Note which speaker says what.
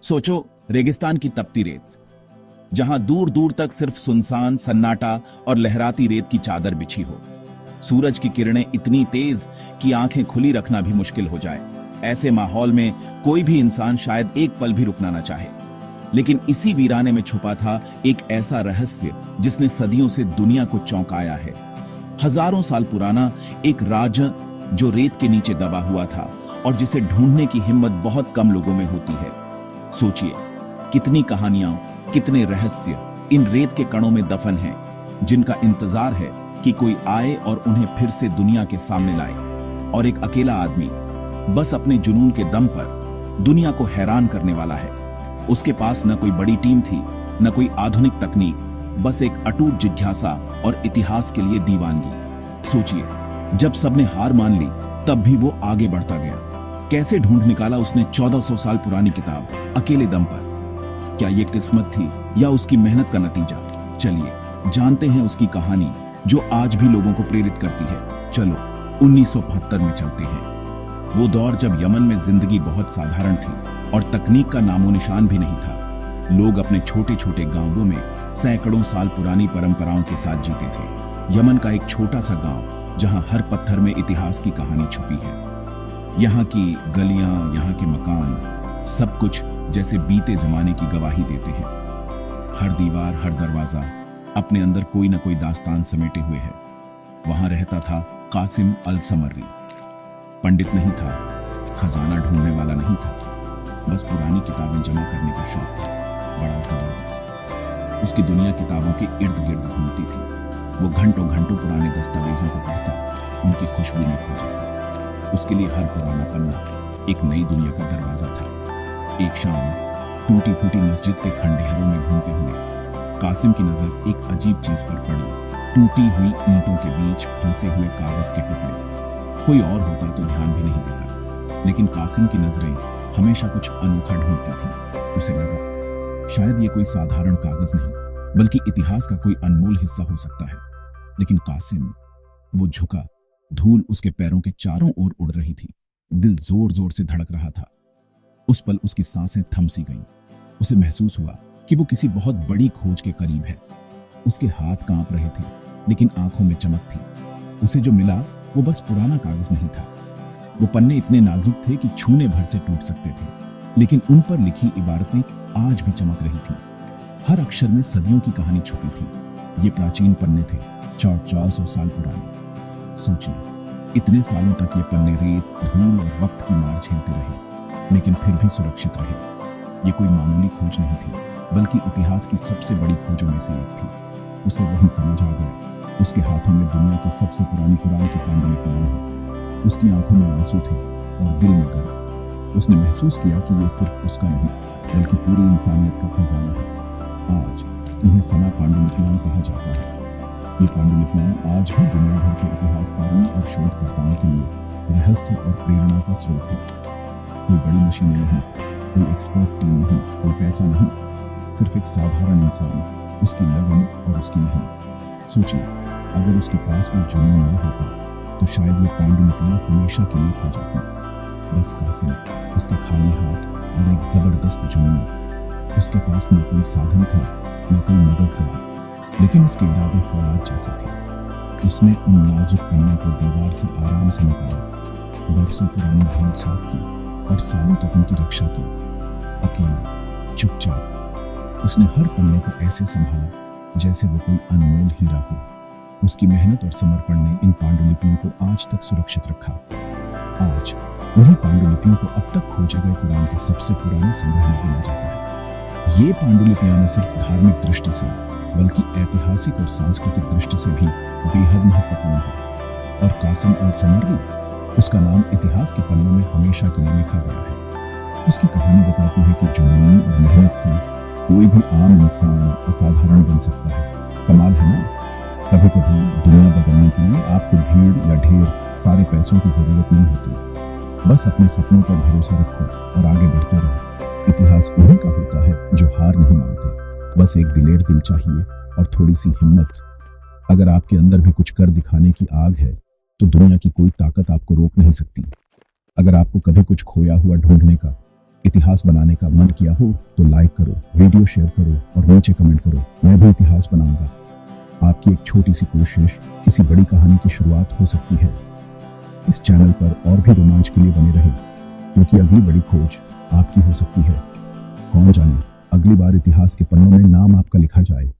Speaker 1: सोचो, रेगिस्तान की तपती रेत, जहां दूर दूर तक सिर्फ सुनसान सन्नाटा और लहराती रेत की चादर बिछी हो। सूरज की किरणें इतनी तेज कि आंखें खुली रखना भी मुश्किल हो जाए। ऐसे माहौल में कोई भी इंसान शायद एक पल भी रुकना न चाहे। लेकिन इसी वीराने में छुपा था एक ऐसा रहस्य जिसने सदियों से दुनिया को चौंकाया है। हजारों साल पुराना एक राज जो रेत के नीचे दबा हुआ था और जिसे ढूंढने की हिम्मत बहुत कम लोगों में होती है। सोचिए, कितनी कहानियां, कितने रहस्य इन रेत के कणों में दफन हैं, जिनका इंतजार है कि कोई आए और उन्हें फिर से दुनिया के सामने लाए। और एक अकेला आदमी बस अपने जुनून के दम पर दुनिया को हैरान करने वाला है। उसके पास न कोई बड़ी टीम थी, न कोई आधुनिक तकनीक, बस एक अटूट जिज्ञासा और इतिहास के लिए दीवानगी। सोचिए, जब सबने हार मान ली तब भी वो आगे बढ़ता गया। कैसे ढूंढ निकाला उसने 1400 साल पुरानी किताब अकेले दम पर? क्या ये किस्मत थी या उसकी मेहनत का नतीजा? चलिए जानते हैं उसकी कहानी जो आज भी लोगों को प्रेरित करती है। चलो 1972 में चलते हैं। वो दौर जब यमन में जिंदगी बहुत साधारण थी और तकनीक का नामो निशान भी नहीं था। लोग अपने छोटे छोटे गांवों में सैकड़ों साल पुरानी परंपराओं के साथ जीते थे। यमन का एक छोटा सा गांव जहां हर पत्थर में इतिहास की कहानी छुपी है। यहाँ की गलियां, यहाँ के मकान, सब कुछ जैसे बीते जमाने की गवाही देते हैं। हर दीवार, हर दरवाजा अपने अंदर कोई ना कोई दास्तान समेटे हुए है। वहां रहता था कासिम अल समर्री। पंडित नहीं था, खजाना ढूंढने वाला नहीं था, बस पुरानी किताबें जमा करने का शौक था, बड़ा जबरदस्त। उसकी दुनिया किताबों के इर्द गिर्द घूमती थी। वो घंटों घंटों पुराने दस्तावेजों को पढ़ता, उनकी खुशबू में खो जाता। उसके लिए हर पुराना पन्ना एक नई दुनिया का दरवाजा था। एक शाम टूटी फूटी मस्जिद के खंडहरों में घूमते हुए कासिम की नजर एक अजीब चीज पर पड़ी। टूटी हुई ईंटों के बीच फंसे हुए कागज के टुकड़े। कोई और होता तो ध्यान भी नहीं देता, लेकिन कासिम की नजरें हमेशा कुछ अनोखा ढूंढती थी। उसे लगा शायद ये कोई साधारण कागज नहीं, बल्कि इतिहास का कोई अनमोल हिस्सा हो सकता है। लेकिन कासिम, वो झुका, धूल उसके पैरों के चारों ओर उड़ रही थी। दिल जोर जोर से धड़क रहा था। उस पल उसकी सांसें थम सी गईं। उसे महसूस हुआ कि वो किसी बहुत बड़ी खोज के करीब है। उसके हाथ कांप रहे थे, लेकिन आंखों में चमक थी। उसे जो मिला वो बस पुराना कागज नहीं था। वो पन्ने इतने नाजुक थे कि छूने भर से टूट सकते थे, लेकिन उन पर लिखी इबारतें आज भी चमक रही थीं। हर अक्षर में सदियों की कहानी छुपी थी। ये प्राचीन पन्ने थे, 400 साल पुराने। सोचिए, इतने सालों तक ये पन्ने रेत, धूल और वक्त की मार झेलते रहे, लेकिन फिर भी सुरक्षित रहे। ये कोई मामूली खोज नहीं थी, बल्कि इतिहास की सबसे बड़ी खोजों में से एक थी। उसे वही समझ आ गया। उसके हाथों में दुनिया की सबसे पुरानी कुरान की पांडुलिपियां हैं। उसकी आंखों में आंसू थे और दिल में गर्व। उसने महसूस किया कि ये सिर्फ उसका नहीं, बल्कि पूरी इंसानियत का खजाना है। आज उन्हें सना पांडुलिपियां कहा जाता है। ये पांडुलिपियां आज भी दुनिया भर के इतिहासकारों और शोधकर्ताओं के लिए रहस्य और प्रेरणा का स्रोत है। कोई बड़ी मशीनें नहीं, कोई एक्सपर्ट टीम नहीं, कोई पैसा नहीं, सिर्फ एक साधारण इंसान, उसकी लगन और उसकी मेहनत। सोचिए, अगर उसके पास वो जुनून न होता तो शायद ये पांडुलिपियां हमेशा के लिए खो जाती। बस कासिम, उसके खाली हाथ और एक जबरदस्त जुनून। उसके पास न कोई साधन थे, न कोई मददगार, लेकिन उसके इरादे फौलाद जैसे थे। उसने उन नाजुक पन्नों को दीवार से आराम से निकाला, बरसों पुरानी धूल साफ की और सालों तक उनकी रक्षा की। अकेले, चुपचाप, उसने हर पन्ने को ऐसे संभाला जैसे वो कोई अनमोल हीरा हो। उसकी मेहनत और समर्पण ने इन पांडुलिपियों को आज तक सुरक्षित रखा। आज उन्हीं पांडुलिपियों को अब तक खोजे गए कुरान के सबसे पुराने संग्रह में गिना जाता है। ये पांडुलिपियां न सिर्फ धार्मिक दृष्टि से, बल्कि ऐतिहासिक और सांस्कृतिक दृष्टि से भी बेहद महत्वपूर्ण है। और कासिम अल समर्री, उसका नाम इतिहास के पन्नों में हमेशा के लिए लिखा गया है। उसकी कहानी बताती है कि जुनून और मेहनत से कोई भी आम इंसान असाधारण बन सकता है। कमाल है ना? कभी कभी दुनिया बदलने के लिए आपको भीड़ या ढेर सारे पैसों की जरूरत नहीं होती। बस अपने सपनों पर भरोसा रखो और आगे बढ़ते रहो। इतिहास उन्हीं का होता है जो हार नहीं मानते। बस एक दिलेर दिल चाहिए और थोड़ी सी हिम्मत। अगर आपके अंदर भी कुछ कर दिखाने की आग है तो दुनिया की कोई ताकत आपको रोक नहीं सकती। अगर आपको कभी कुछ खोया हुआ ढूंढने का इतिहास बनाने का मन किया हो तो लाइक करो, वीडियो शेयर करो और नीचे कमेंट करो। मैं भी इतिहास बनाऊंगा। आपकी एक छोटी सी कोशिश किसी बड़ी कहानी की शुरुआत हो सकती है। इस चैनल पर और भी रोमांच के लिए बने रहे, क्योंकि अगली बड़ी खोज आपकी हो सकती है। कौन जाने अगली बार इतिहास के पन्नों में नाम आपका लिखा जाए।